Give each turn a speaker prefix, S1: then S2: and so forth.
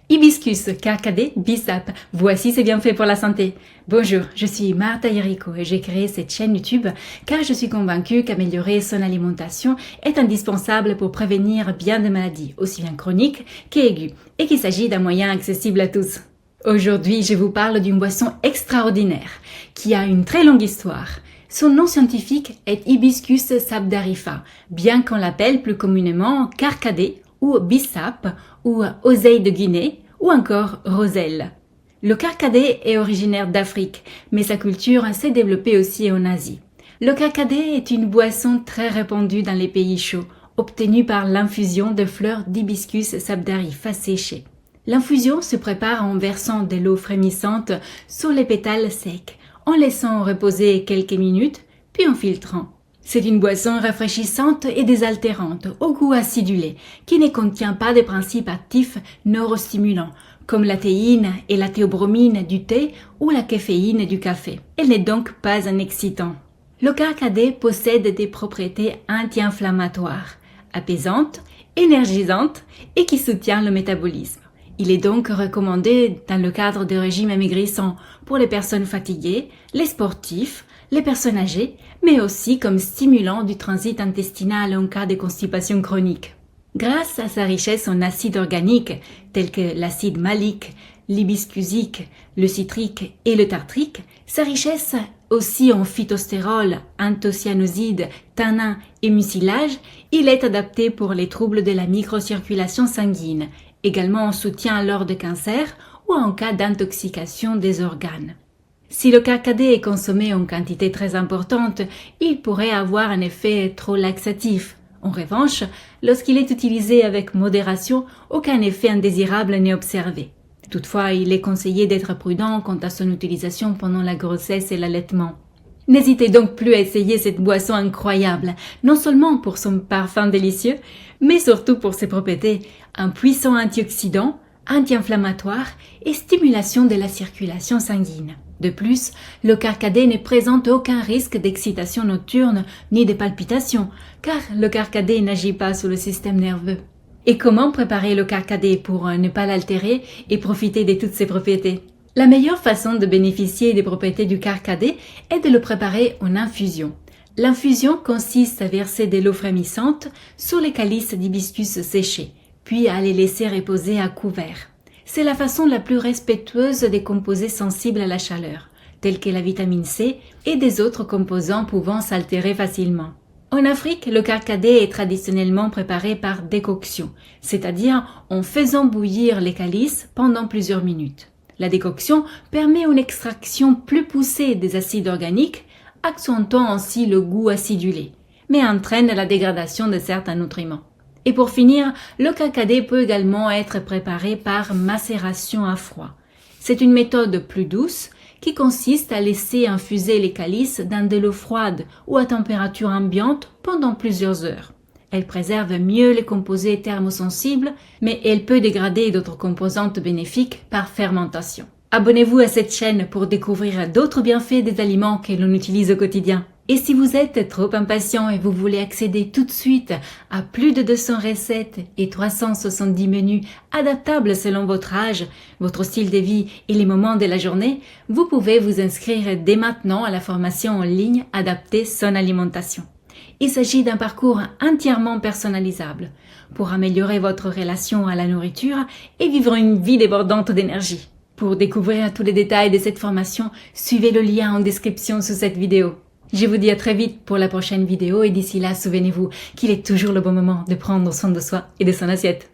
S1: Hibiscus, carcadé, bissap, voici ses bienfaits pour la santé. Bonjour, je suis Martha Yerico et j'ai créé cette chaîne YouTube car je suis convaincue qu'améliorer son alimentation est indispensable pour prévenir bien des maladies, aussi bien chroniques qu'aiguës, et qu'il s'agit d'un moyen accessible à tous. Aujourd'hui, je vous parle d'une boisson extraordinaire qui a une très longue histoire. Son nom scientifique est Hibiscus sabdarifa, bien qu'on l'appelle plus communément carcadé ou bissap ou oseille de Guinée ou encore roselle. Le carcadé est originaire d'Afrique, mais sa culture s'est développée aussi en Asie. Le carcadé est une boisson très répandue dans les pays chauds, obtenue par l'infusion de fleurs d'Hibiscus sabdarifa séchées. L'infusion se prépare en versant de l'eau frémissante sur les pétales secs, en laissant reposer quelques minutes, puis en filtrant. C'est une boisson rafraîchissante et désaltérante, au goût acidulé, qui ne contient pas de principes actifs neurostimulants, comme la théine et la théobromine du thé ou la caféine du café. Elle n'est donc pas un excitant. Le carcadé possède des propriétés anti-inflammatoires, apaisantes, énergisantes et qui soutiennent le métabolisme. Il est donc recommandé dans le cadre de régimes amaigrissants pour les personnes fatiguées, les sportifs, les personnes âgées, mais aussi comme stimulant du transit intestinal en cas de constipation chronique. Grâce à sa richesse en acides organiques tels que l'acide malique, l'hibiscusique, le citrique et le tartrique, sa richesse aussi en phytostérol, anthocyanosides, tannins et mucilage, il est adapté pour les troubles de la microcirculation sanguine, également en soutien lors de cancer ou en cas d'intoxication des organes. Si le carcadé est consommé en quantité très importante, il pourrait avoir un effet trop laxatif. En revanche, lorsqu'il est utilisé avec modération, aucun effet indésirable n'est observé. Toutefois, il est conseillé d'être prudent quant à son utilisation pendant la grossesse et l'allaitement. N'hésitez donc plus à essayer cette boisson incroyable, non seulement pour son parfum délicieux, mais surtout pour ses propriétés, un puissant antioxydant, anti-inflammatoire et stimulation de la circulation sanguine. De plus, le carcadé ne présente aucun risque d'excitation nocturne ni de palpitations, car le carcadé n'agit pas sur le système nerveux. Et comment préparer le carcadé pour ne pas l'altérer et profiter de toutes ses propriétés? La meilleure façon de bénéficier des propriétés du carcadé est de le préparer en infusion. L'infusion consiste à verser de l'eau frémissante sur les calices d'hibiscus séchés, puis à les laisser reposer à couvert. C'est la façon la plus respectueuse des composés sensibles à la chaleur, tels que la vitamine C et des autres composants pouvant s'altérer facilement. En Afrique, le carcadé est traditionnellement préparé par décoction, c'est-à-dire en faisant bouillir les calices pendant plusieurs minutes. La décoction permet une extraction plus poussée des acides organiques, accentuant ainsi le goût acidulé, mais entraîne la dégradation de certains nutriments. Et pour finir, le carcadé peut également être préparé par macération à froid. C'est une méthode plus douce qui consiste à laisser infuser les calices dans de l'eau froide ou à température ambiante pendant plusieurs heures. Elle préserve mieux les composés thermosensibles, mais elle peut dégrader d'autres composantes bénéfiques par fermentation. Abonnez-vous à cette chaîne pour découvrir d'autres bienfaits des aliments que l'on utilise au quotidien. Et si vous êtes trop impatient et vous voulez accéder tout de suite à plus de 200 recettes et 370 menus adaptables selon votre âge, votre style de vie et les moments de la journée, vous pouvez vous inscrire dès maintenant à la formation en ligne adaptée son alimentation. Il s'agit d'un parcours entièrement personnalisable pour améliorer votre relation à la nourriture et vivre une vie débordante d'énergie. Pour découvrir tous les détails de cette formation, suivez le lien en description sous cette vidéo. Je vous dis à très vite pour la prochaine vidéo et d'ici là, souvenez-vous qu'il est toujours le bon moment de prendre soin de soi et de son assiette.